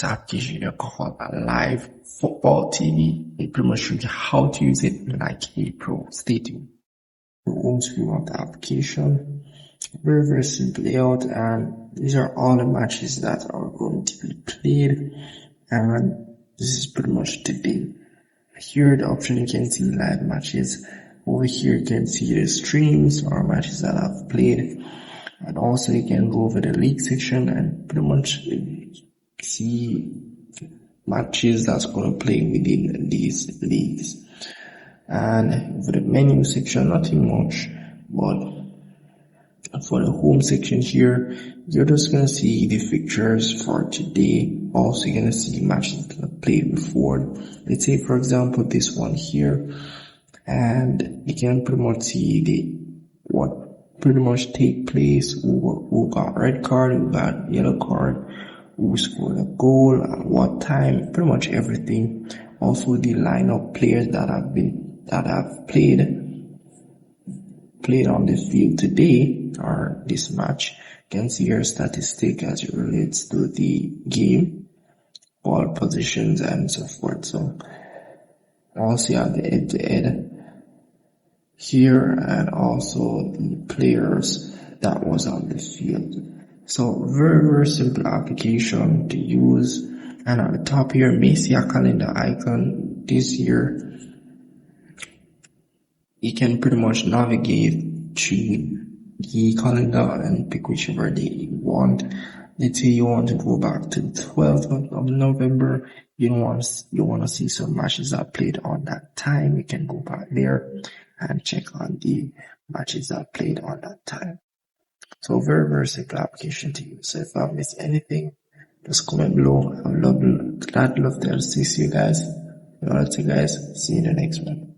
It's an application called Live Football TV. It pretty much shows you how to use it like a pro. Stay tuned. Home screen of the application. Very simple layout, and these are all the matches that are going to be played, and this is pretty much today. Here the option you can see live matches. Over here you can see the streams or matches that I've played, and also you can go over the league section and pretty much see matches that's going to play within these leagues. And for the menu section, nothing much, but for the home section here, you're just going to see the fixtures for today. Also, you're going to see matches that I've played before. Let's say, for example, this one here, and you can pretty much see what pretty much take place, who got red card, who got yellow card, who scored a goal, at what time, pretty much everything. Also, the lineup players that have played on the field today or this match. You can see your statistic as it relates to the game, ball positions, and so forth. So also you have the head-to-head here, and also the players that was on the field. So very simple application to use. And at the top here, you may see a calendar icon. This year you can pretty much navigate through the calendar and pick whichever day you want. Let's say you want to go back to the 12th of November. You want to see some matches that played on that time. You can go back there and check on the matches that played on that time. So very simple application to use. So if I've missed anything, just comment below. I'd love to see you guys. Alright, guys, see you in the next one.